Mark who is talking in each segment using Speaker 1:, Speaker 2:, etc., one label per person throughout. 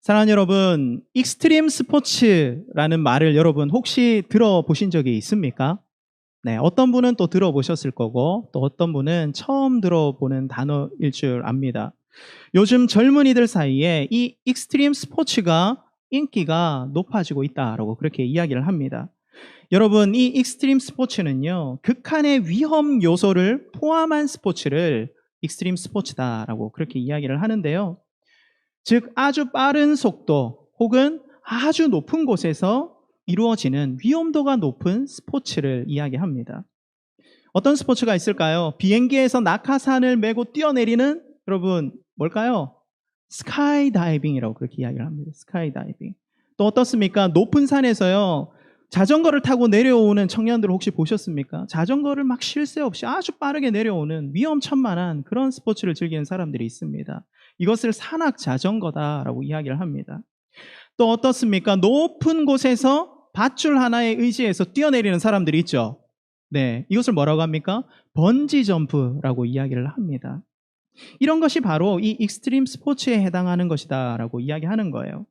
Speaker 1: 사랑하는 여러분, 익스트림 스포츠라는 말을 여러분 혹시 들어보신 적이 있습니까? 네, 어떤 분은 또 들어보셨을 거고 또 어떤 분은 처음 들어보는 단어일 줄 압니다. 요즘 젊은이들 사이에 이 익스트림 스포츠가 인기가 높아지고 있다라고 그렇게 이야기를 합니다. 여러분, 이 익스트림 스포츠는요, 극한의 위험 요소를 포함한 스포츠를 익스트림 스포츠다라고 그렇게 이야기를 하는데요. 즉 아주 빠른 속도 혹은 아주 높은 곳에서 이루어지는 위험도가 높은 스포츠를 이야기합니다. 어떤 스포츠가 있을까요? 비행기에서 낙하산을 메고 뛰어내리는, 여러분 뭘까요? 스카이다이빙이라고 그렇게 이야기를 합니다. 스카이다이빙. 또 어떻습니까? 높은 산에서요, 자전거를 타고 내려오는 청년들 혹시 보셨습니까? 자전거를 막 쉴 새 없이 아주 빠르게 내려오는 위험천만한 그런 스포츠를 즐기는 사람들이 있습니다. 이것을 산악 자전거다라고 이야기를 합니다. 또 어떻습니까? 높은 곳에서 밧줄 하나에 의지해서 뛰어내리는 사람들이 있죠. 네, 이것을 뭐라고 합니까? 번지 점프라고 이야기를 합니다. 이런 것이 바로 이 익스트림 스포츠에 해당하는 것이다라고 이야기하는 거예요.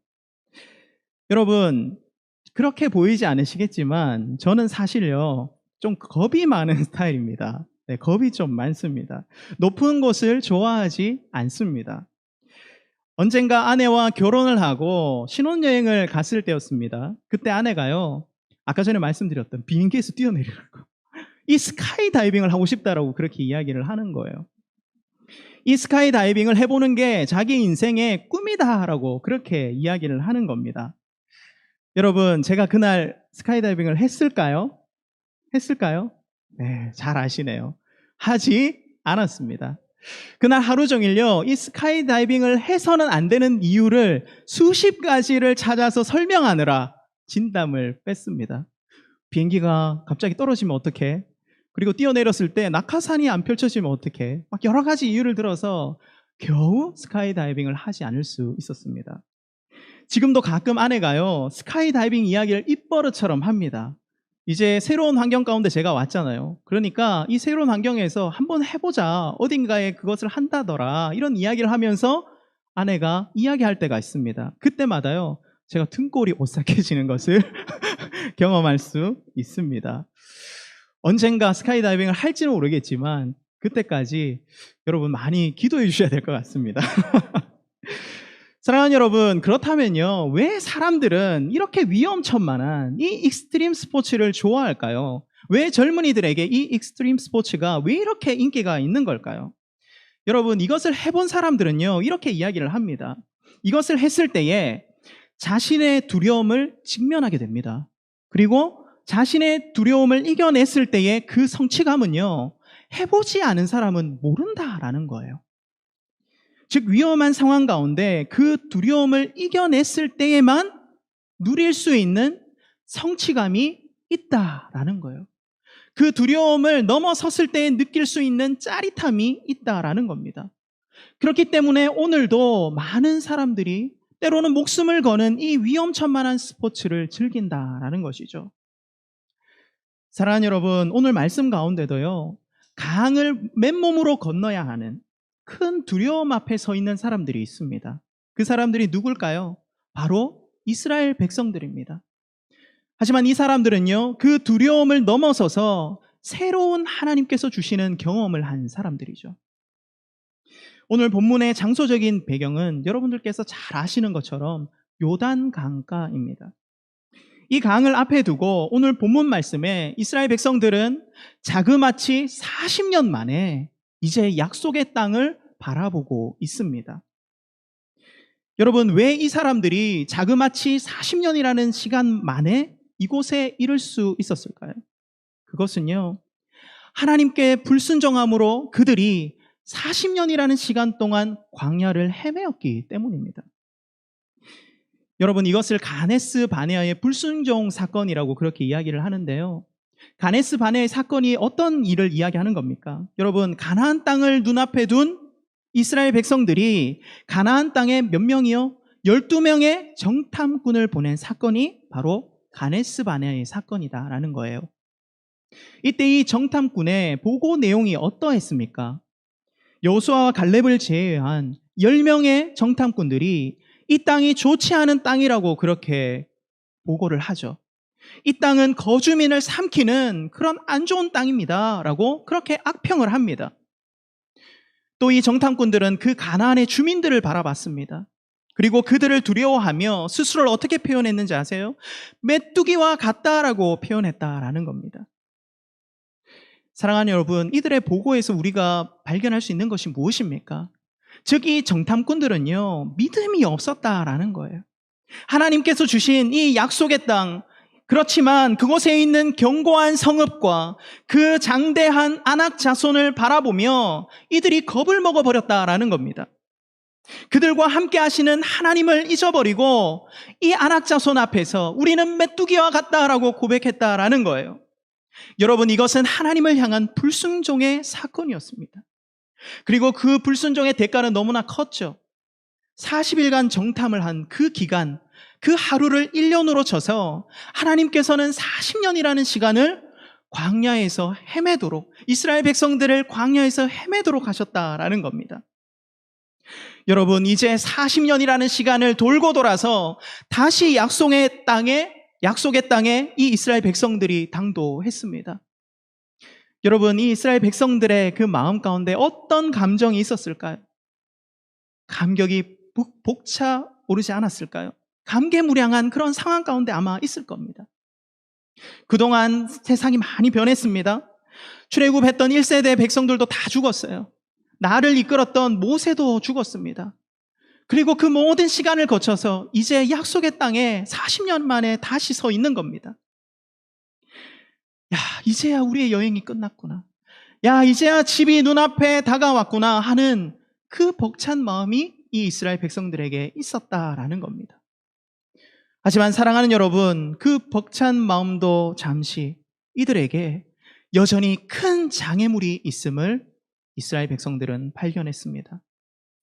Speaker 1: 여러분, 그렇게 보이지 않으시겠지만 저는 사실요, 좀 겁이 많은 스타일입니다. 네, 겁이 좀 많습니다. 높은 곳을 좋아하지 않습니다. 언젠가 아내와 결혼을 하고 신혼여행을 갔을 때였습니다. 그때 아내가요, 아까 전에 말씀드렸던 비행기에서 뛰어내리라고, 이 스카이다이빙을 하고 싶다라고 그렇게 이야기를 하는 거예요. 이 스카이다이빙을 해보는 게 자기 인생의 꿈이다라고 그렇게 이야기를 하는 겁니다. 여러분, 제가 그날 스카이다이빙을 했을까요? 했을까요? 네, 잘 아시네요. 하지 않았습니다. 그날 하루 종일요, 이 스카이다이빙을 해서는 안 되는 이유를 수십 가지를 찾아서 설명하느라 진땀을 뺐습니다. 비행기가 갑자기 떨어지면 어떡해? 그리고 뛰어내렸을 때 낙하산이 안 펼쳐지면 어떡해? 막 여러 가지 이유를 들어서 겨우 스카이다이빙을 하지 않을 수 있었습니다. 지금도 가끔 아내가요, 스카이다이빙 이야기를 입버릇처럼 합니다. 이제 새로운 환경 가운데 제가 왔잖아요. 그러니까 이 새로운 환경에서 한번 해보자, 어딘가에 그것을 한다더라, 이런 이야기를 하면서 아내가 이야기할 때가 있습니다. 그때마다요, 제가 등골이 오싹해지는 것을 경험할 수 있습니다. 언젠가 스카이다이빙을 할지는 모르겠지만 그때까지 여러분 많이 기도해 주셔야 될 것 같습니다. 사랑하는 여러분, 그렇다면요, 왜 사람들은 이렇게 위험천만한 이 익스트림 스포츠를 좋아할까요? 왜 젊은이들에게 이 익스트림 스포츠가 왜 이렇게 인기가 있는 걸까요? 여러분, 이것을 해본 사람들은요, 이렇게 이야기를 합니다. 이것을 했을 때에 자신의 두려움을 직면하게 됩니다. 그리고 자신의 두려움을 이겨냈을 때의 그 성취감은요, 해보지 않은 사람은 모른다라는 거예요. 즉 위험한 상황 가운데 그 두려움을 이겨냈을 때에만 누릴 수 있는 성취감이 있다라는 거예요. 그 두려움을 넘어섰을 때 느낄 수 있는 짜릿함이 있다라는 겁니다. 그렇기 때문에 오늘도 많은 사람들이 때로는 목숨을 거는 이 위험천만한 스포츠를 즐긴다라는 것이죠. 사랑하는 여러분, 오늘 말씀 가운데도요, 강을 맨몸으로 건너야 하는 큰 두려움 앞에 서 있는 사람들이 있습니다. 그 사람들이 누굴까요? 바로 이스라엘 백성들입니다. 하지만 이 사람들은요, 그 두려움을 넘어서서 새로운 하나님께서 주시는 경험을 한 사람들이죠. 오늘 본문의 장소적인 배경은 여러분들께서 잘 아시는 것처럼 요단 강가입니다. 이 강을 앞에 두고 오늘 본문 말씀에 이스라엘 백성들은 자그마치 40년 만에 이제 약속의 땅을 바라보고 있습니다. 여러분, 왜 이 사람들이 자그마치 40년이라는 시간 만에 이곳에 이를 수 있었을까요? 그것은요, 하나님께 불순종함으로 그들이 40년이라는 시간 동안 광야를 헤매었기 때문입니다. 여러분, 이것을 가네스 바네아의 불순종 사건이라고 그렇게 이야기를 하는데요. 가네스 바네아의 사건이 어떤 일을 이야기하는 겁니까? 여러분, 가나안 땅을 눈앞에 둔 이스라엘 백성들이 가나안 땅에 몇 명이요? 12명의 정탐꾼을 보낸 사건이 바로 가네스 바네아의 사건이다라는 거예요. 이때 이 정탐꾼의 보고 내용이 어떠했습니까? 여호수아와 갈렙을 제외한 10명의 정탐꾼들이 이 땅이 좋지 않은 땅이라고 그렇게 보고를 하죠. 이 땅은 거주민을 삼키는 그런 안 좋은 땅입니다 라고 그렇게 악평을 합니다. 또 이 정탐꾼들은 그 가나안의 주민들을 바라봤습니다. 그리고 그들을 두려워하며 스스로를 어떻게 표현했는지 아세요? 메뚜기와 같다라고 표현했다라는 겁니다. 사랑하는 여러분, 이들의 보고에서 우리가 발견할 수 있는 것이 무엇입니까? 즉 이 정탐꾼들은요, 믿음이 없었다라는 거예요. 하나님께서 주신 이 약속의 땅, 그렇지만 그곳에 있는 견고한 성읍과 그 장대한 아낙 자손을 바라보며 이들이 겁을 먹어버렸다라는 겁니다. 그들과 함께 하시는 하나님을 잊어버리고 이 아낙 자손 앞에서 우리는 메뚜기와 같다라고 고백했다라는 거예요. 여러분, 이것은 하나님을 향한 불순종의 사건이었습니다. 그리고 그 불순종의 대가는 너무나 컸죠. 40일간 정탐을 한 그 기간, 그 하루를 1년으로 쳐서 하나님께서는 40년이라는 시간을 광야에서 헤매도록, 이스라엘 백성들을 광야에서 헤매도록 하셨다라는 겁니다. 여러분, 이제 40년이라는 시간을 돌고 돌아서 다시 약속의 땅에 이 이스라엘 백성들이 당도했습니다. 여러분, 이 이스라엘 백성들의 그 마음 가운데 어떤 감정이 있었을까요? 감격이 벅차오르지 않았을까요? 감개무량한 그런 상황 가운데 아마 있을 겁니다. 그동안 세상이 많이 변했습니다. 출애굽했던 1세대 백성들도 다 죽었어요. 나를 이끌었던 모세도 죽었습니다. 그리고 그 모든 시간을 거쳐서 이제 약속의 땅에 40년 만에 다시 서 있는 겁니다. 야, 이제야 우리의 여행이 끝났구나. 야, 이제야 집이 눈앞에 다가왔구나 하는 그 벅찬 마음이 이 이스라엘 백성들에게 있었다라는 겁니다. 하지만 사랑하는 여러분, 그 벅찬 마음도 잠시 이들에게 여전히 큰 장애물이 있음을 이스라엘 백성들은 발견했습니다.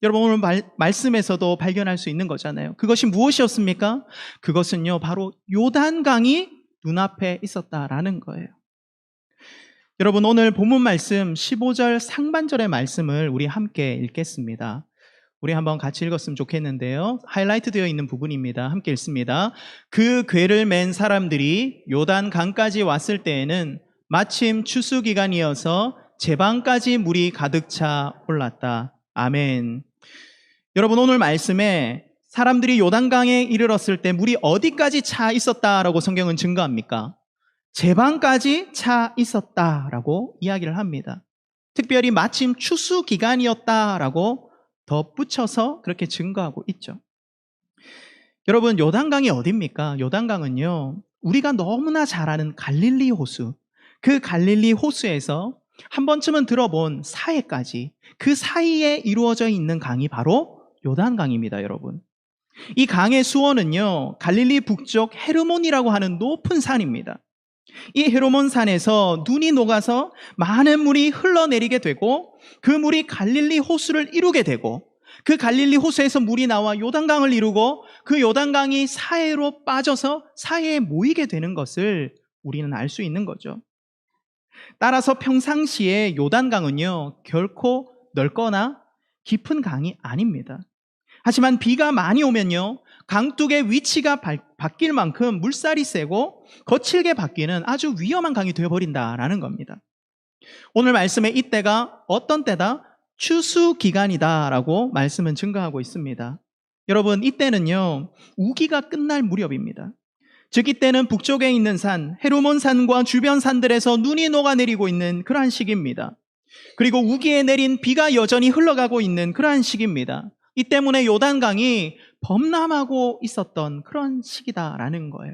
Speaker 1: 여러분, 오늘 말씀에서도 발견할 수 있는 거잖아요. 그것이 무엇이었습니까? 그것은요, 바로 요단강이 눈앞에 있었다라는 거예요. 여러분, 오늘 본문 말씀 15절 상반절의 말씀을 우리 함께 읽겠습니다. 우리 한번 같이 읽었으면 좋겠는데요. 하이라이트 되어 있는 부분입니다. 함께 읽습니다. 그 궤를 맨 사람들이 요단 강까지 왔을 때에는 마침 추수 기간이어서 제방까지 물이 가득 차 올랐다. 아멘. 여러분, 오늘 말씀에 사람들이 요단강에 이르렀을 때 물이 어디까지 차 있었다라고 성경은 증거합니까? 제방까지 차 있었다라고 이야기를 합니다. 특별히 마침 추수 기간이었다라고 덧붙여서 그렇게 증거하고 있죠. 여러분, 요단강이 어디입니까? 요단강은요, 우리가 너무나 잘 아는 갈릴리 호수, 그 갈릴리 호수에서 한 번쯤은 들어본 사해까지, 그 사이에 이루어져 있는 강이 바로 요단강입니다, 여러분. 이 강의 수원은요, 갈릴리 북쪽 헤르몬이라고 하는 높은 산입니다. 이 헤르몬 산에서 눈이 녹아서 많은 물이 흘러내리게 되고, 그 물이 갈릴리 호수를 이루게 되고, 그 갈릴리 호수에서 물이 나와 요단강을 이루고, 그 요단강이 사해로 빠져서 사해에 모이게 되는 것을 우리는 알 수 있는 거죠. 따라서 평상시에 요단강은요, 결코 넓거나 깊은 강이 아닙니다. 하지만 비가 많이 오면요, 강둑의 위치가 바뀔 만큼 물살이 세고 거칠게 바뀌는 아주 위험한 강이 되어버린다라는 겁니다. 오늘 말씀의 이때가 어떤 때다? 추수 기간이다라고 말씀은 증거하고 있습니다. 여러분, 이때는요, 우기가 끝날 무렵입니다. 즉 이때는 북쪽에 있는 산, 헤르몬 산과 주변 산들에서 눈이 녹아내리고 있는 그러한 시기입니다. 그리고 우기에 내린 비가 여전히 흘러가고 있는 그러한 시기입니다. 이 때문에 요단강이 범람하고 있었던 그런 시기다라는 거예요.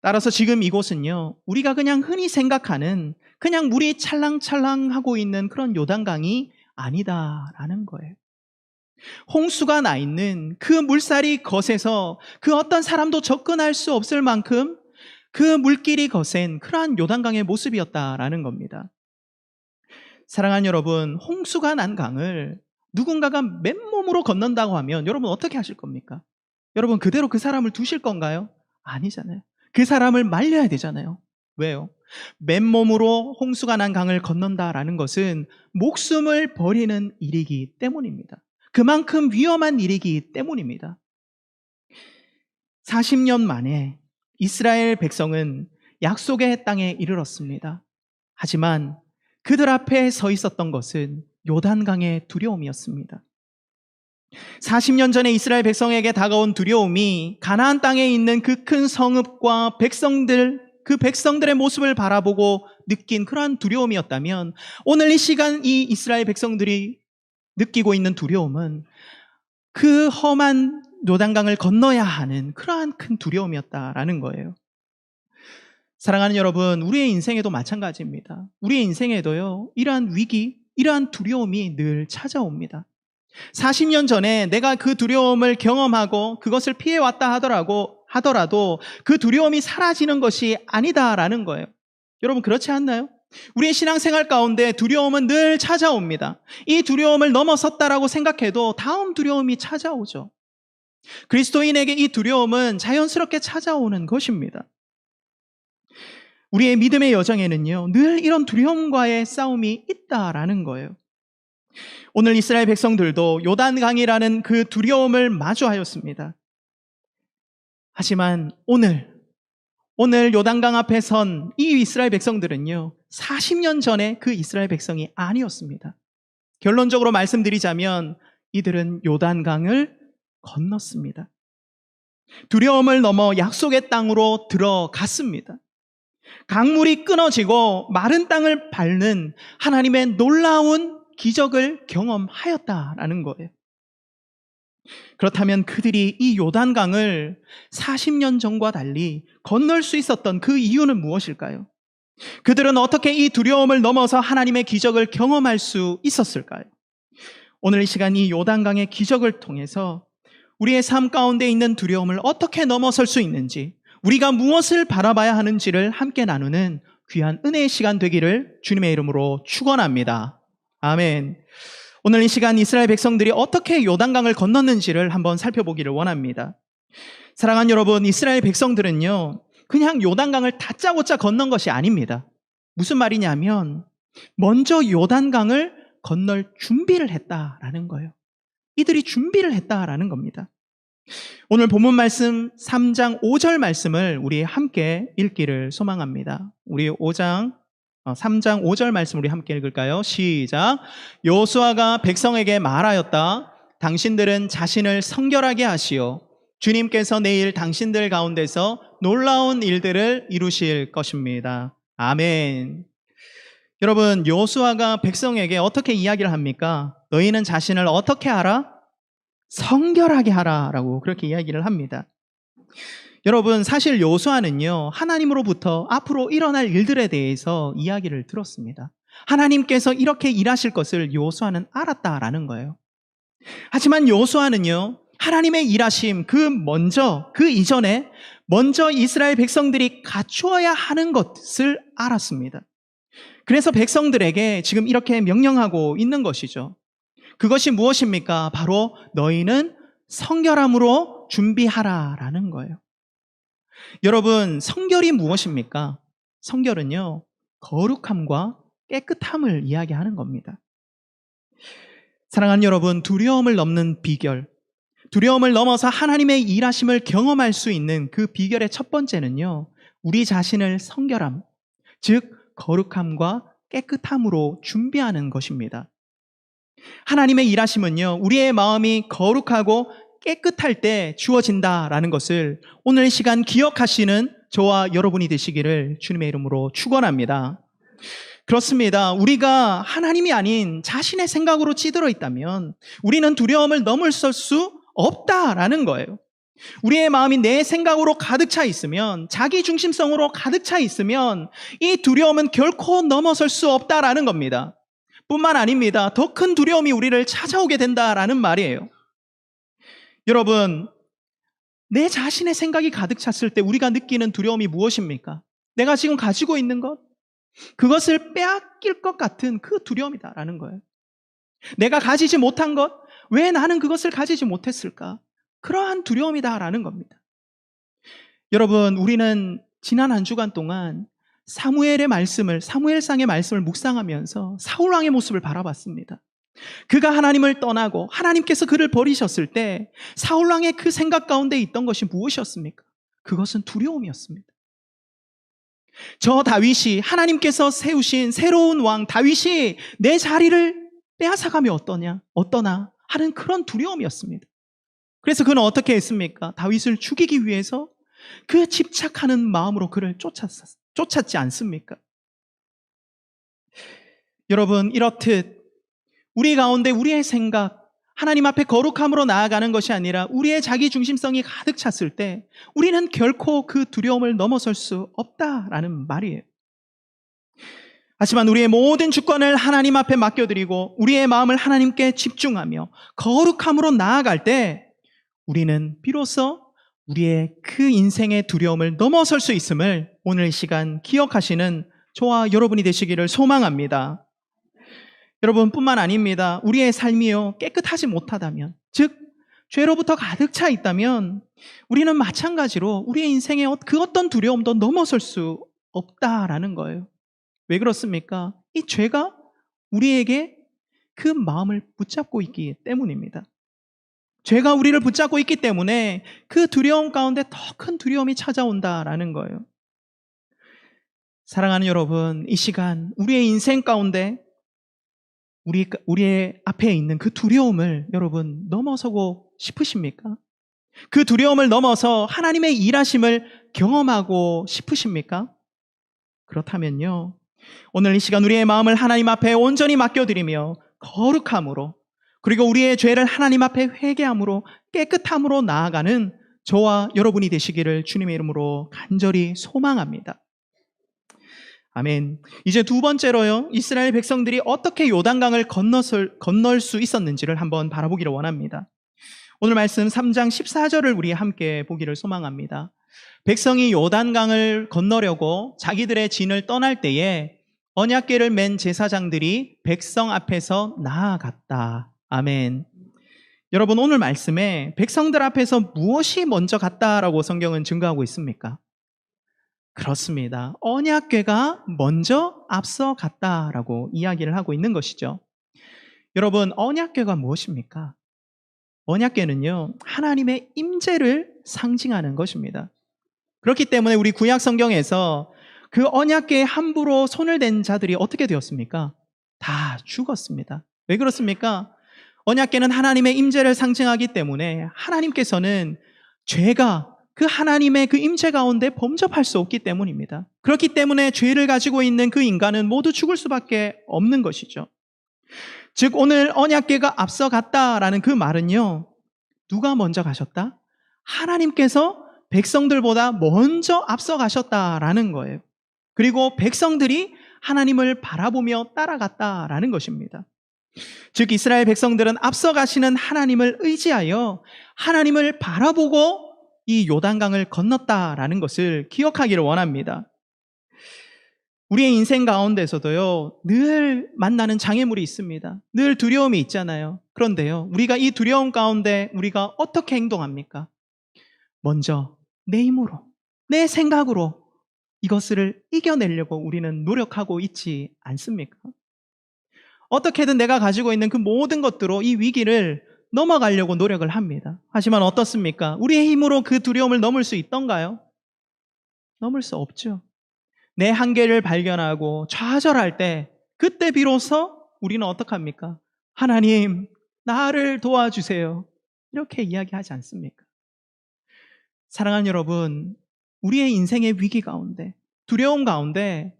Speaker 1: 따라서 지금 이곳은요, 우리가 그냥 흔히 생각하는 그냥 물이 찰랑찰랑하고 있는 그런 요단강이 아니다라는 거예요. 홍수가 나 있는 그 물살이 거세서 그 어떤 사람도 접근할 수 없을 만큼 그 물길이 거센 그러한 요단강의 모습이었다라는 겁니다. 사랑하는 여러분, 홍수가 난 강을 누군가가 맨몸으로 건넌다고 하면 여러분 어떻게 하실 겁니까? 여러분 그대로 그 사람을 두실 건가요? 아니잖아요. 그 사람을 말려야 되잖아요. 왜요? 맨몸으로 홍수가 난 강을 건넌다라는 것은 목숨을 버리는 일이기 때문입니다. 그만큼 위험한 일이기 때문입니다. 40년 만에 이스라엘 백성은 약속의 땅에 이르렀습니다. 하지만 그들 앞에 서 있었던 것은 요단강의 두려움이었습니다. 40년 전에 이스라엘 백성에게 다가온 두려움이 가나안 땅에 있는 그 큰 성읍과 그 백성들의 모습을 바라보고 느낀 그러한 두려움이었다면, 오늘 이 시간 이 이스라엘 백성들이 느끼고 있는 두려움은 그 험한 요단강을 건너야 하는 그러한 큰 두려움이었다라는 거예요. 사랑하는 여러분, 우리의 인생에도 마찬가지입니다. 우리의 인생에도요, 이러한 위기, 이러한 두려움이 늘 찾아옵니다. 40년 전에 내가 그 두려움을 경험하고 그것을 피해왔다 하더라도 그 두려움이 사라지는 것이 아니다라는 거예요. 여러분, 그렇지 않나요? 우리의 신앙생활 가운데 두려움은 늘 찾아옵니다. 이 두려움을 넘어섰다라고 생각해도 다음 두려움이 찾아오죠. 그리스도인에게 이 두려움은 자연스럽게 찾아오는 것입니다. 우리의 믿음의 여정에는요, 늘 이런 두려움과의 싸움이 있다라는 거예요. 오늘 이스라엘 백성들도 요단강이라는 그 두려움을 마주하였습니다. 하지만 오늘 요단강 앞에 선 이 이스라엘 백성들은요, 40년 전에 그 이스라엘 백성이 아니었습니다. 결론적으로 말씀드리자면 이들은 요단강을 건넜습니다. 두려움을 넘어 약속의 땅으로 들어갔습니다. 강물이 끊어지고 마른 땅을 밟는 하나님의 놀라운 기적을 경험하였다라는 거예요. 그렇다면 그들이 이 요단강을 40년 전과 달리 건널 수 있었던 그 이유는 무엇일까요? 그들은 어떻게 이 두려움을 넘어서 하나님의 기적을 경험할 수 있었을까요? 오늘 이 시간 이 요단강의 기적을 통해서 우리의 삶 가운데 있는 두려움을 어떻게 넘어설 수 있는지, 우리가 무엇을 바라봐야 하는지를 함께 나누는 귀한 은혜의 시간 되기를 주님의 이름으로 축원합니다. 아멘. 오늘 이 시간 이스라엘 백성들이 어떻게 요단강을 건넜는지를 한번 살펴보기를 원합니다. 사랑하는 여러분, 이스라엘 백성들은요, 그냥 요단강을 다짜고짜 건넌 것이 아닙니다. 무슨 말이냐면 먼저 요단강을 건널 준비를 했다라는 거예요. 이들이 준비를 했다라는 겁니다. 오늘 본문 말씀 3장 5절 말씀을 우리 함께 읽기를 소망합니다. 우리 3장 5절 말씀 우리 함께 읽을까요? 시작. 여호수아가 백성에게 말하였다. 당신들은 자신을 성결하게 하시오. 주님께서 내일 당신들 가운데서 놀라운 일들을 이루실 것입니다. 아멘. 여러분, 여호수아가 백성에게 어떻게 이야기를 합니까? 너희는 자신을 어떻게 하라? 성결하게 하라라고 그렇게 이야기를 합니다. 여러분, 사실 여호수아는요, 하나님으로부터 앞으로 일어날 일들에 대해서 이야기를 들었습니다. 하나님께서 이렇게 일하실 것을 여호수아는 알았다라는 거예요. 하지만 여호수아는요, 하나님의 일하심 그 이전에 먼저 이스라엘 백성들이 갖추어야 하는 것을 알았습니다. 그래서 백성들에게 지금 이렇게 명령하고 있는 것이죠. 그것이 무엇입니까? 바로 너희는 성결함으로 준비하라라는 거예요. 여러분, 성결이 무엇입니까? 성결은요, 거룩함과 깨끗함을 이야기하는 겁니다. 사랑하는 여러분, 두려움을 넘는 비결, 두려움을 넘어서 하나님의 일하심을 경험할 수 있는 그 비결의 첫 번째는요, 우리 자신을 성결함, 즉 거룩함과 깨끗함으로 준비하는 것입니다. 하나님의 일하심은요, 우리의 마음이 거룩하고 깨끗할 때 주어진다라는 것을 오늘 시간 기억하시는 저와 여러분이 되시기를 주님의 이름으로 축원합니다. 그렇습니다. 우리가 하나님이 아닌 자신의 생각으로 찌들어 있다면 우리는 두려움을 넘어설 수 없다라는 거예요. 우리의 마음이 내 생각으로 가득 차 있으면, 자기 중심성으로 가득 차 있으면 이 두려움은 결코 넘어설 수 없다라는 겁니다. 뿐만 아닙니다. 더 큰 두려움이 우리를 찾아오게 된다라는 말이에요. 여러분, 내 자신의 생각이 가득 찼을 때 우리가 느끼는 두려움이 무엇입니까? 내가 지금 가지고 있는 것, 그것을 빼앗길 것 같은 그 두려움이다라는 거예요. 내가 가지지 못한 것, 왜 나는 그것을 가지지 못했을까? 그러한 두려움이다라는 겁니다. 여러분, 우리는 지난 한 주간 동안 사무엘상의 말씀을 묵상하면서 사울왕의 모습을 바라봤습니다. 그가 하나님을 떠나고 하나님께서 그를 버리셨을 때 사울왕의 그 생각 가운데 있던 것이 무엇이었습니까? 그것은 두려움이었습니다. 저 다윗이, 하나님께서 세우신 새로운 왕 다윗이 내 자리를 빼앗아가면 어떠나 하는 그런 두려움이었습니다. 그래서 그는 어떻게 했습니까? 다윗을 죽이기 위해서 그 집착하는 마음으로 그를 쫓았지 않습니까? 여러분, 이렇듯 우리 가운데 우리의 생각, 하나님 앞에 거룩함으로 나아가는 것이 아니라 우리의 자기 중심성이 가득 찼을 때 우리는 결코 그 두려움을 넘어설 수 없다라는 말이에요. 하지만 우리의 모든 주권을 하나님 앞에 맡겨드리고 우리의 마음을 하나님께 집중하며 거룩함으로 나아갈 때 우리는 비로소 우리의 그 인생의 두려움을 넘어설 수 있음을 오늘 이 시간 기억하시는 저와 여러분이 되시기를 소망합니다. 여러분뿐만 아닙니다. 우리의 삶이요 깨끗하지 못하다면, 즉 죄로부터 가득 차 있다면 우리는 마찬가지로 우리의 인생의 그 어떤 두려움도 넘어설 수 없다라는 거예요. 왜 그렇습니까? 이 죄가 우리에게 그 마음을 붙잡고 있기 때문입니다. 죄가 우리를 붙잡고 있기 때문에 그 두려움 가운데 더 큰 두려움이 찾아온다라는 거예요. 사랑하는 여러분, 이 시간 우리의 인생 가운데 우리의 앞에 있는 그 두려움을 여러분 넘어서고 싶으십니까? 그 두려움을 넘어서 하나님의 일하심을 경험하고 싶으십니까? 그렇다면요, 오늘 이 시간 우리의 마음을 하나님 앞에 온전히 맡겨드리며 거룩함으로, 그리고 우리의 죄를 하나님 앞에 회개함으로 깨끗함으로 나아가는 저와 여러분이 되시기를 주님의 이름으로 간절히 소망합니다. 아멘. 이제 두 번째로요, 이스라엘 백성들이 어떻게 요단강을 건널 수 있었는지를 한번 바라보기를 원합니다. 오늘 말씀 3장 14절을 우리 함께 보기를 소망합니다. 백성이 요단강을 건너려고 자기들의 진을 떠날 때에 언약궤를 맨 제사장들이 백성 앞에서 나아갔다. 아멘. 여러분, 오늘 말씀에 백성들 앞에서 무엇이 먼저 갔다라고 성경은 증거하고 있습니까? 그렇습니다. 언약궤가 먼저 앞서 갔다라고 이야기를 하고 있는 것이죠. 여러분, 언약궤가 무엇입니까? 언약궤는요, 하나님의 임재를 상징하는 것입니다. 그렇기 때문에 우리 구약 성경에서 그 언약궤에 함부로 손을 댄 자들이 어떻게 되었습니까? 다 죽었습니다. 왜 그렇습니까? 언약궤는 하나님의 임재를 상징하기 때문에 하나님께서는 죄가 그 하나님의 그 임재 가운데 범접할 수 없기 때문입니다. 그렇기 때문에 죄를 가지고 있는 그 인간은 모두 죽을 수밖에 없는 것이죠. 즉 오늘 언약궤가 앞서갔다라는 그 말은요, 누가 먼저 가셨다? 하나님께서 백성들보다 먼저 앞서가셨다라는 거예요. 그리고 백성들이 하나님을 바라보며 따라갔다라는 것입니다. 즉 이스라엘 백성들은 앞서가시는 하나님을 의지하여 하나님을 바라보고 이 요단강을 건넜다라는 것을 기억하기를 원합니다. 우리의 인생 가운데서도요, 늘 만나는 장애물이 있습니다. 늘 두려움이 있잖아요. 그런데요, 우리가 이 두려움 가운데 우리가 어떻게 행동합니까? 먼저 내 힘으로, 내 생각으로 이것을 이겨내려고 우리는 노력하고 있지 않습니까? 어떻게든 내가 가지고 있는 그 모든 것들로 이 위기를 넘어가려고 노력을 합니다. 하지만 어떻습니까? 우리의 힘으로 그 두려움을 넘을 수 있던가요? 넘을 수 없죠. 내 한계를 발견하고 좌절할 때, 그때 비로소 우리는 어떡합니까? 하나님, 나를 도와주세요. 이렇게 이야기하지 않습니까? 사랑하는 여러분, 우리의 인생의 위기 가운데, 두려움 가운데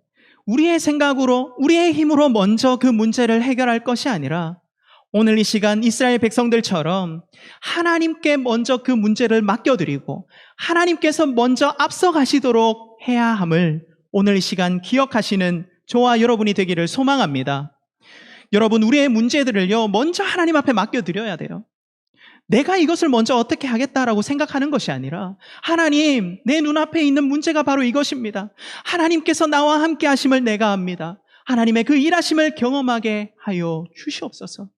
Speaker 1: 우리의 생각으로, 우리의 힘으로 먼저 그 문제를 해결할 것이 아니라 오늘 이 시간 이스라엘 백성들처럼 하나님께 먼저 그 문제를 맡겨드리고 하나님께서 먼저 앞서가시도록 해야 함을 오늘 이 시간 기억하시는 저와 여러분이 되기를 소망합니다. 여러분, 우리의 문제들을요, 먼저 하나님 앞에 맡겨드려야 돼요. 내가 이것을 먼저 어떻게 하겠다라고 생각하는 것이 아니라 하나님, 내 눈앞에 있는 문제가 바로 이것입니다. 하나님께서 나와 함께 하심을 내가 압니다. 하나님의 그 일하심을 경험하게 하여 주시옵소서.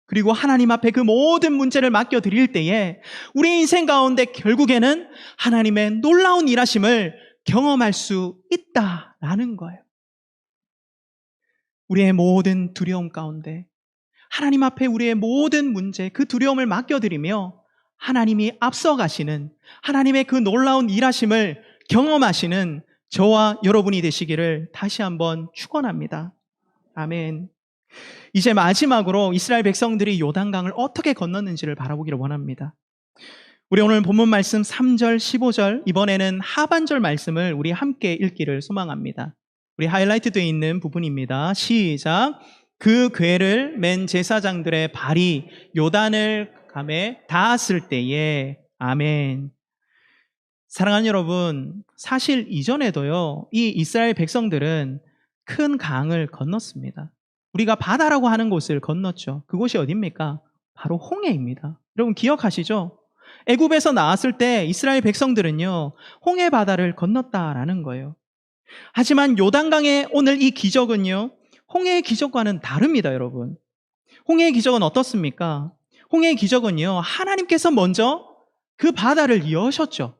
Speaker 1: 그리고 하나님 앞에 그 모든 문제를 맡겨드릴 때에 우리 인생 가운데 결국에는 하나님의 놀라운 일하심을 경험할 수 있다라는 거예요. 우리의 모든 두려움 가운데, 하나님 앞에 우리의 모든 문제, 그 두려움을 맡겨드리며 하나님이 앞서가시는, 하나님의 그 놀라운 일하심을 경험하시는 저와 여러분이 되시기를 다시 한번 축원합니다. 아멘. 이제 마지막으로 이스라엘 백성들이 요단강을 어떻게 건넜는지를 바라보기를 원합니다. 우리 오늘 본문 말씀 3절, 15절, 이번에는 하반절 말씀을 우리 함께 읽기를 소망합니다. 우리 하이라이트 되어 있는 부분입니다. 시작. 그 궤를 맨 제사장들의 발이 요단을 감에 닿았을 때에. 아멘. 사랑하는 여러분, 사실 이전에도요, 이 이스라엘 백성들은 큰 강을 건넜습니다. 우리가 바다라고 하는 곳을 건넜죠. 그곳이 어디입니까? 바로 홍해입니다. 여러분 기억하시죠? 애굽에서 나왔을 때 이스라엘 백성들은요, 홍해 바다를 건넜다라는 거예요. 하지만 요단강의 오늘 이 기적은요, 홍해의 기적과는 다릅니다, 여러분. 홍해의 기적은 어떻습니까? 홍해의 기적은요, 하나님께서 먼저 그 바다를 여셨죠.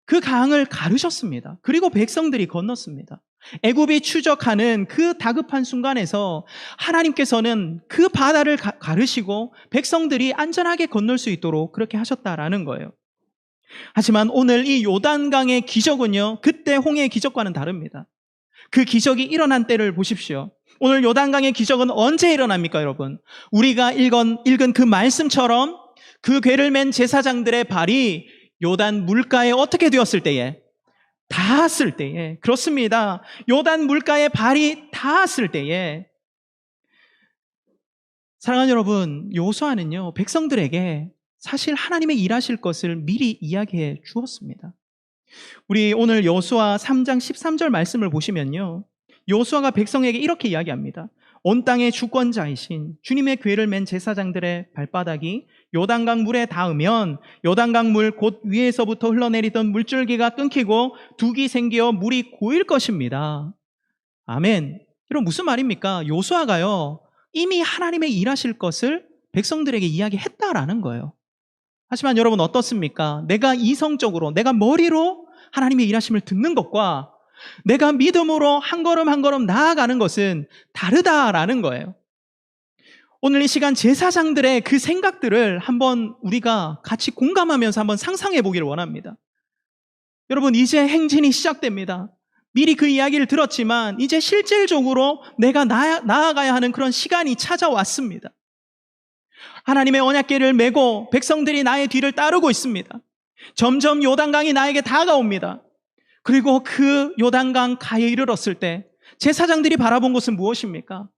Speaker 1: 그 강을 가르셨습니다. 그리고 백성들이 건넜습니다. 애굽이 추적하는 그 다급한 순간에서 하나님께서는 그 바다를 가르시고 백성들이 안전하게 건널 수 있도록 그렇게 하셨다라는 거예요. 하지만 오늘 이 요단강의 기적은요, 그때 홍해의 기적과는 다릅니다. 그 기적이 일어난 때를 보십시오. 오늘 요단강의 기적은 언제 일어납니까, 여러분? 우리가 읽은 그 말씀처럼 그 궤를 맨 제사장들의 발이 요단 물가에 어떻게 되었을 때에? 닿았을 때에. 그렇습니다. 요단 물가에 발이 닿았을 때에. 사랑하는 여러분, 여호수아는요, 백성들에게 사실 하나님의 일하실 것을 미리 이야기해 주었습니다. 우리 오늘 여호수아 3장 13절 말씀을 보시면요, 여호수아가 백성에게 이렇게 이야기합니다. 온 땅의 주권자이신 주님의 궤를 맨 제사장들의 발바닥이 요단강 물에 닿으면 요단강 물 곧 위에서부터 흘러내리던 물줄기가 끊기고 둑이 생겨 물이 고일 것입니다. 아멘. 여러분 무슨 말입니까? 여호수아가요, 이미 하나님의 일하실 것을 백성들에게 이야기했다라는 거예요. 하지만 여러분 어떻습니까? 내가 이성적으로, 내가 머리로 하나님의 일하심을 듣는 것과 내가 믿음으로 한 걸음 한 걸음 나아가는 것은 다르다라는 거예요. 오늘 이 시간 제사장들의 그 생각들을 한번 우리가 같이 공감하면서 한번 상상해 보기를 원합니다. 여러분 이제 행진이 시작됩니다. 미리 그 이야기를 들었지만 이제 실질적으로 내가 나아가야 하는 그런 시간이 찾아왔습니다. 하나님의 언약궤를 메고 백성들이 나의 뒤를 따르고 있습니다. 점점 요단강이 나에게 다가옵니다. 그리고 그 요단강 가에 이르렀을 때 제사장들이 바라본 것은 무엇입니까?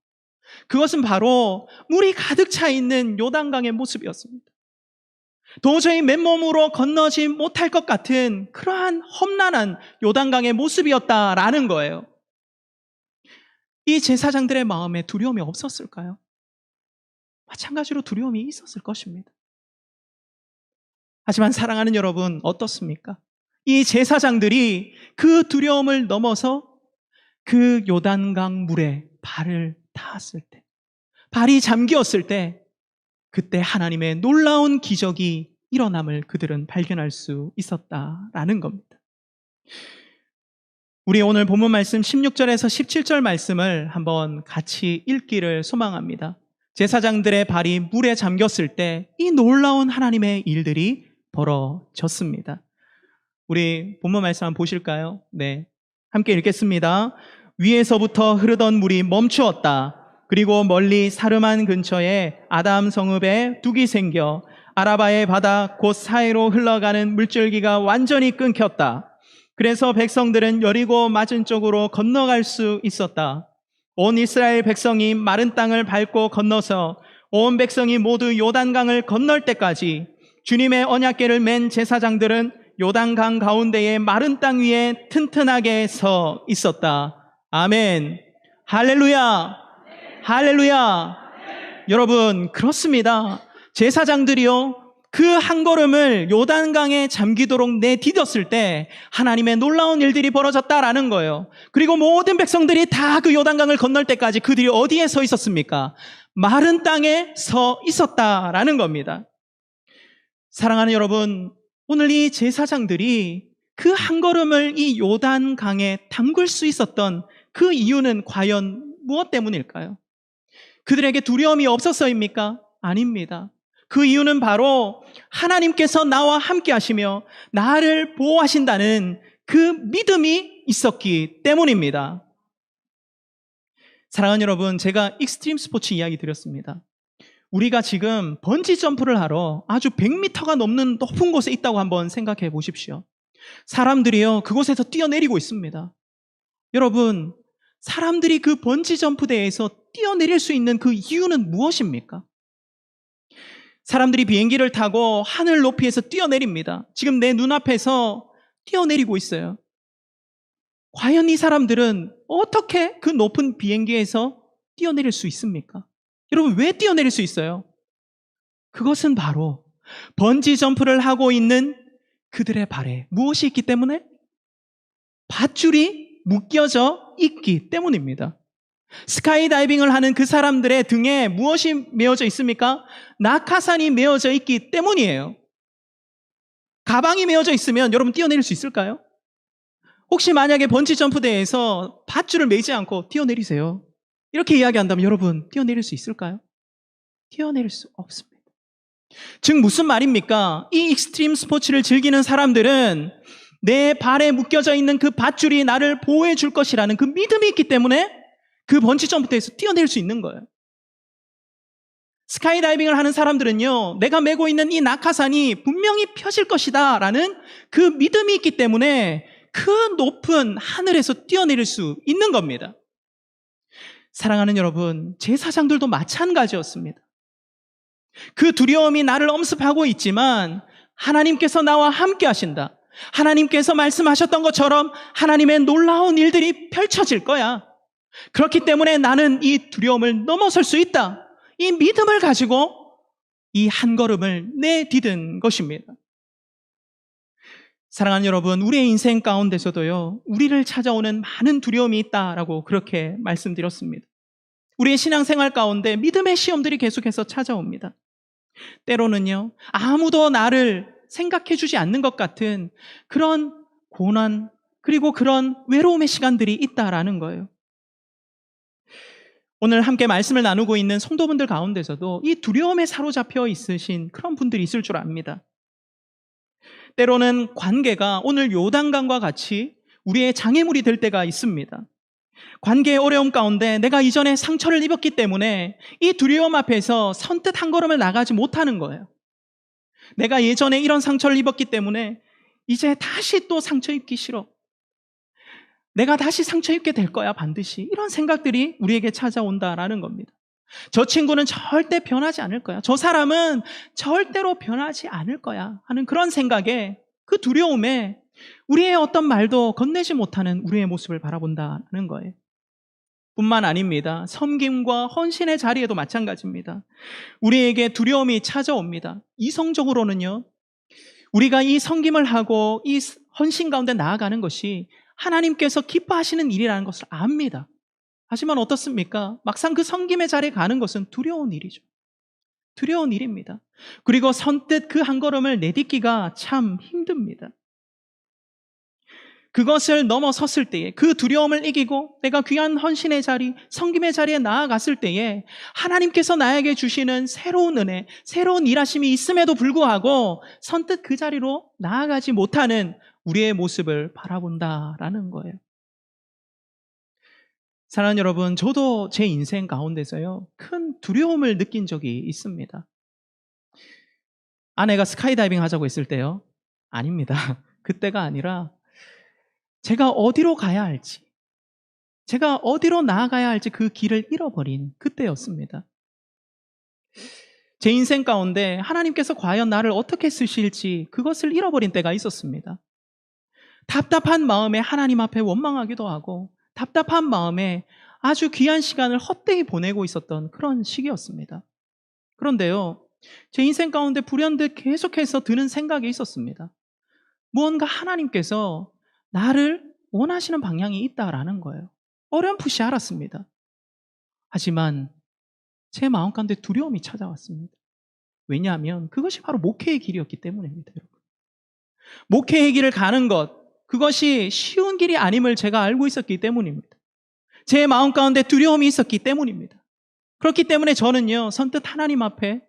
Speaker 1: 그것은 바로 물이 가득 차 있는 요단강의 모습이었습니다. 도저히 맨몸으로 건너지 못할 것 같은 그러한 험난한 요단강의 모습이었다라는 거예요. 이 제사장들의 마음에 두려움이 없었을까요? 마찬가지로 두려움이 있었을 것입니다. 하지만 사랑하는 여러분 어떻습니까? 이 제사장들이 그 두려움을 넘어서 그 요단강 물에 발을 닿았을 때, 발이 잠겼을 때, 그때 하나님의 놀라운 기적이 일어남을 그들은 발견할 수 있었다라는 겁니다. 우리 오늘 본문 말씀 16절에서 17절 말씀을 한번 같이 읽기를 소망합니다. 제사장들의 발이 물에 잠겼을 때 이 놀라운 하나님의 일들이 벌어졌습니다. 우리 본문 말씀 한번 보실까요? 네, 함께 읽겠습니다. 위에서부터 흐르던 물이 멈추었다. 그리고 멀리 사르만 근처에 아담 성읍에 둑이 생겨 아라바의 바다 곧 사이로 흘러가는 물줄기가 완전히 끊겼다. 그래서 백성들은 여리고 맞은 쪽으로 건너갈 수 있었다. 온 이스라엘 백성이 마른 땅을 밟고 건너서 온 백성이 모두 요단강을 건널 때까지 주님의 언약궤를 맨 제사장들은 요단강 가운데의 마른 땅 위에 튼튼하게 서 있었다. 아멘. 할렐루야. 할렐루야. 여러분 그렇습니다. 제사장들이요, 그 한 걸음을 요단강에 잠기도록 내디뎠을 때 하나님의 놀라운 일들이 벌어졌다라는 거예요. 그리고 모든 백성들이 다 그 요단강을 건널 때까지 그들이 어디에 서 있었습니까? 마른 땅에 서 있었다라는 겁니다. 사랑하는 여러분, 오늘 이 제사장들이 그 한 걸음을 이 요단강에 담글 수 있었던 그 이유는 과연 무엇 때문일까요? 그들에게 두려움이 없었어입니까? 아닙니다. 그 이유는 바로 하나님께서 나와 함께 하시며 나를 보호하신다는 그 믿음이 있었기 때문입니다. 사랑하는 여러분, 제가 익스트림 스포츠 이야기 드렸습니다. 우리가 지금 번지 점프를 하러 아주 100m가 넘는 높은 곳에 있다고 한번 생각해 보십시오. 사람들이요, 그곳에서 뛰어내리고 있습니다. 여러분, 사람들이 그 번지 점프대에서 뛰어내릴 수 있는 그 이유는 무엇입니까? 사람들이 비행기를 타고 하늘 높이에서 뛰어내립니다. 지금 내 눈앞에서 뛰어내리고 있어요. 과연 이 사람들은 어떻게 그 높은 비행기에서 뛰어내릴 수 있습니까? 여러분, 왜 뛰어내릴 수 있어요? 그것은 바로 번지 점프를 하고 있는 그들의 발에 무엇이 있기 때문에? 밧줄이 묶여져 있기 때문입니다. 스카이다이빙을 하는 그 사람들의 등에 무엇이 메어져 있습니까? 낙하산이 메어져 있기 때문이에요. 가방이 메어져 있으면 여러분 뛰어내릴 수 있을까요? 혹시 만약에 번지 점프대에서 밧줄을 매지 않고 뛰어내리세요. 이렇게 이야기한다면 여러분 뛰어내릴 수 있을까요? 뛰어내릴 수 없습니다. 즉 무슨 말입니까? 이 익스트림 스포츠를 즐기는 사람들은 내 발에 묶여져 있는 그 밧줄이 나를 보호해 줄 것이라는 그 믿음이 있기 때문에 그 번지 점프대에서 뛰어내릴 수 있는 거예요. 스카이다이빙을 하는 사람들은요, 내가 메고 있는 이 낙하산이 분명히 펴질 것이다 라는 그 믿음이 있기 때문에 그 높은 하늘에서 뛰어내릴 수 있는 겁니다. 사랑하는 여러분, 제사장들도 마찬가지였습니다. 그 두려움이 나를 엄습하고 있지만 하나님께서 나와 함께 하신다. 하나님께서 말씀하셨던 것처럼 하나님의 놀라운 일들이 펼쳐질 거야. 그렇기 때문에 나는 이 두려움을 넘어설 수 있다. 이 믿음을 가지고 이 한 걸음을 내디딘 것입니다. 사랑하는 여러분, 우리의 인생 가운데서도요, 우리를 찾아오는 많은 두려움이 있다라고 그렇게 말씀드렸습니다. 우리의 신앙생활 가운데 믿음의 시험들이 계속해서 찾아옵니다. 때로는요, 아무도 나를 생각해 주지 않는 것 같은 그런 고난, 그리고 그런 외로움의 시간들이 있다라는 거예요. 오늘 함께 말씀을 나누고 있는 성도분들 가운데서도 이 두려움에 사로잡혀 있으신 그런 분들이 있을 줄 압니다. 때로는 관계가 오늘 요단강과 같이 우리의 장애물이 될 때가 있습니다. 관계의 어려움 가운데 내가 이전에 상처를 입었기 때문에 이 두려움 앞에서 선뜻 한 걸음을 나가지 못하는 거예요. 내가 예전에 이런 상처를 입었기 때문에 이제 다시 또 상처 입기 싫어. 내가 다시 상처 입게 될 거야, 반드시. 이런 생각들이 우리에게 찾아온다라는 겁니다. 저 친구는 절대 변하지 않을 거야. 저 사람은 절대로 변하지 않을 거야 하는 그런 생각에, 그 두려움에 우리의 어떤 말도 건네지 못하는 우리의 모습을 바라본다는 거예요. 뿐만 아닙니다. 섬김과 헌신의 자리에도 마찬가지입니다. 우리에게 두려움이 찾아옵니다. 이성적으로는요, 우리가 이 섬김을 하고 이 헌신 가운데 나아가는 것이 하나님께서 기뻐하시는 일이라는 것을 압니다. 하지만 어떻습니까? 막상 그 섬김의 자리에 가는 것은 두려운 일이죠. 두려운 일입니다. 그리고 선뜻 그 한 걸음을 내딛기가 참 힘듭니다. 그것을 넘어섰을 때에, 그 두려움을 이기고 내가 귀한 헌신의 자리, 섬김의 자리에 나아갔을 때에 하나님께서 나에게 주시는 새로운 은혜, 새로운 일하심이 있음에도 불구하고 선뜻 그 자리로 나아가지 못하는 우리의 모습을 바라본다라는 거예요. 사랑하는 여러분, 저도 제 인생 가운데서요, 큰 두려움을 느낀 적이 있습니다. 아내가 스카이다이빙 하자고 했을 때요, 아닙니다. 그때가 아니라 제가 어디로 가야 할지, 제가 어디로 나아가야 할지 그 길을 잃어버린 그때였습니다. 제 인생 가운데 하나님께서 과연 나를 어떻게 쓰실지 그것을 잃어버린 때가 있었습니다. 답답한 마음에 하나님 앞에 원망하기도 하고, 답답한 마음에 아주 귀한 시간을 헛되이 보내고 있었던 그런 시기였습니다. 그런데요, 제 인생 가운데 불현듯 계속해서 드는 생각이 있었습니다. 무언가 하나님께서 나를 원하시는 방향이 있다라는 거예요. 어렴풋이 알았습니다. 하지만 제 마음 가운데 두려움이 찾아왔습니다. 왜냐하면 그것이 바로 목회의 길이었기 때문입니다, 여러분. 목회의 길을 가는 것, 그것이 쉬운 길이 아님을 제가 알고 있었기 때문입니다. 제 마음 가운데 두려움이 있었기 때문입니다. 그렇기 때문에 저는요, 선뜻 하나님 앞에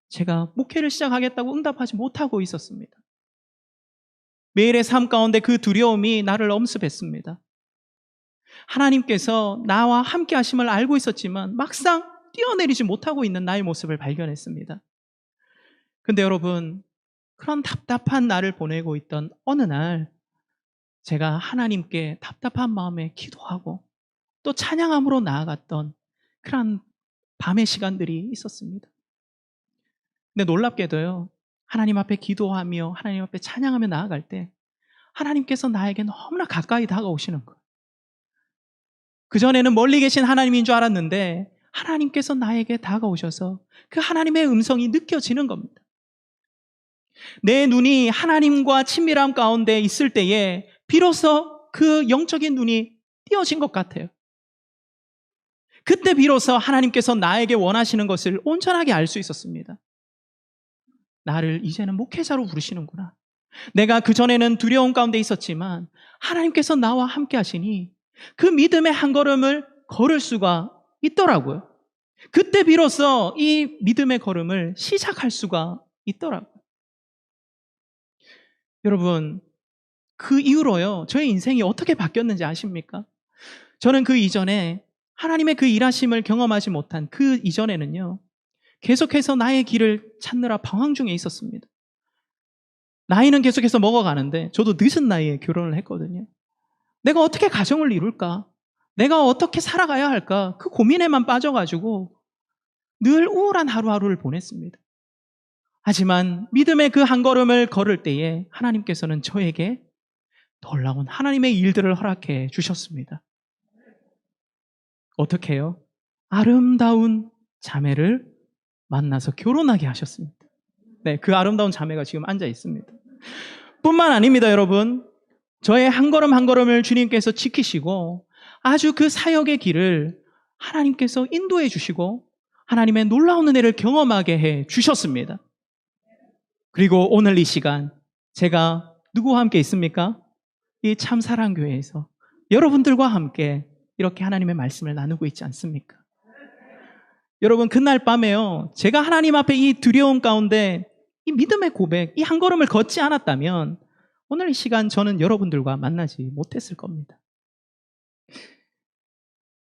Speaker 1: 제가 목회를 시작하겠다고 응답하지 못하고 있었습니다. 매일의 삶 가운데 그 두려움이 나를 엄습했습니다. 하나님께서 나와 함께 하심을 알고 있었지만 막상 뛰어내리지 못하고 있는 나의 모습을 발견했습니다. 근데 여러분, 그런 답답한 날을 보내고 있던 어느 날 제가 하나님께 답답한 마음에 기도하고 또 찬양함으로 나아갔던 그런 밤의 시간들이 있었습니다. 근데 놀랍게도요, 하나님 앞에 기도하며 하나님 앞에 찬양하며 나아갈 때 하나님께서 나에게 너무나 가까이 다가오시는 거예요. 그전에는 멀리 계신 하나님인 줄 알았는데 하나님께서 나에게 다가오셔서 그 하나님의 음성이 느껴지는 겁니다. 내 눈이 하나님과 친밀함 가운데 있을 때에 비로소 그 영적인 눈이 띄어진 것 같아요. 그때 비로소 하나님께서 나에게 원하시는 것을 온전하게 알 수 있었습니다. 나를 이제는 목회자로 부르시는구나. 내가 그전에는 두려움 가운데 있었지만 하나님께서 나와 함께 하시니 그 믿음의 한 걸음을 걸을 수가 있더라고요. 그때 비로소 이 믿음의 걸음을 시작할 수가 있더라고요. 여러분, 그 이후로요, 저의 인생이 어떻게 바뀌었는지 아십니까? 저는 그 이전에 하나님의 그 일하심을 경험하지 못한 그 이전에는요, 계속해서 나의 길을 찾느라 방황 중에 있었습니다. 나이는 계속해서 먹어가는데 저도 늦은 나이에 결혼을 했거든요. 내가 어떻게 가정을 이룰까? 내가 어떻게 살아가야 할까? 그 고민에만 빠져가지고 늘 우울한 하루하루를 보냈습니다. 하지만 믿음의 그 한 걸음을 걸을 때에 하나님께서는 저에게 놀라운 하나님의 일들을 허락해 주셨습니다. 어떻게 해요? 아름다운 자매를 만나서 결혼하게 하셨습니다. 네, 그 아름다운 자매가 지금 앉아 있습니다. 뿐만 아닙니다, 여러분. 저의 한 걸음 한 걸음을 주님께서 지키시고 아주 그 사역의 길을 하나님께서 인도해 주시고 하나님의 놀라운 은혜를 경험하게 해 주셨습니다. 그리고 오늘 이 시간 제가 누구와 함께 있습니까? 이 참사랑교회에서 여러분들과 함께 이렇게 하나님의 말씀을 나누고 있지 않습니까? 여러분, 그날 밤에요, 제가 하나님 앞에 이 두려움 가운데 이 믿음의 고백, 이 한 걸음을 걷지 않았다면 오늘 이 시간 저는 여러분들과 만나지 못했을 겁니다.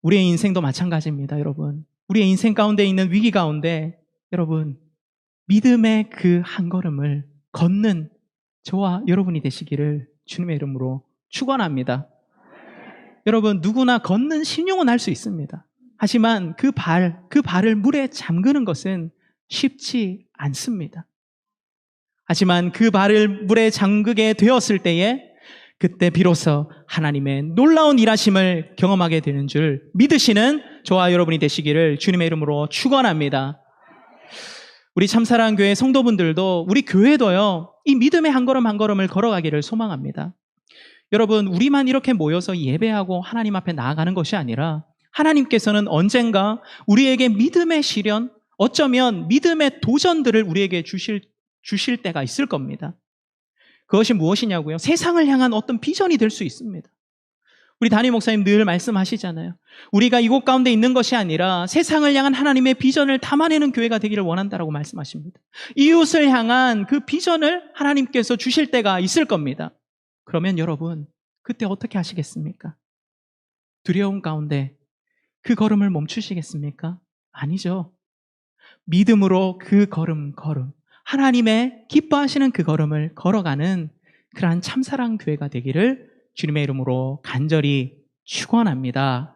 Speaker 1: 우리의 인생도 마찬가지입니다, 여러분. 우리의 인생 가운데 있는 위기 가운데 여러분, 믿음의 그 한 걸음을 걷는 저와 여러분이 되시기를 주님의 이름으로 축원합니다. 여러분, 누구나 걷는 신용은 할 수 있습니다. 하지만 그 발을 물에 잠그는 것은 쉽지 않습니다. 하지만 그 발을 물에 잠그게 되었을 때에 그때 비로소 하나님의 놀라운 일하심을 경험하게 되는 줄 믿으시는 저와 여러분이 되시기를 주님의 이름으로 축원합니다. 우리 참사랑교회 성도분들도 우리 교회도요, 이 믿음의 한 걸음 한 걸음을 걸어가기를 소망합니다. 여러분, 우리만 이렇게 모여서 예배하고 하나님 앞에 나아가는 것이 아니라 하나님께서는 언젠가 우리에게 믿음의 시련, 어쩌면 믿음의 도전들을 우리에게 주실 때가 있을 겁니다. 그것이 무엇이냐고요? 세상을 향한 어떤 비전이 될 수 있습니다. 우리 담임 목사님 늘 말씀하시잖아요. 우리가 이곳 가운데 있는 것이 아니라 세상을 향한 하나님의 비전을 담아내는 교회가 되기를 원한다라고 말씀하십니다. 이웃을 향한 그 비전을 하나님께서 주실 때가 있을 겁니다. 그러면 여러분, 그때 어떻게 하시겠습니까? 두려움 가운데 그 걸음을 멈추시겠습니까? 아니죠. 믿음으로 그 걸음 하나님의 기뻐하시는 그 걸음을 걸어가는 그러한 참사랑 교회가 되기를 주님의 이름으로 간절히 축원합니다.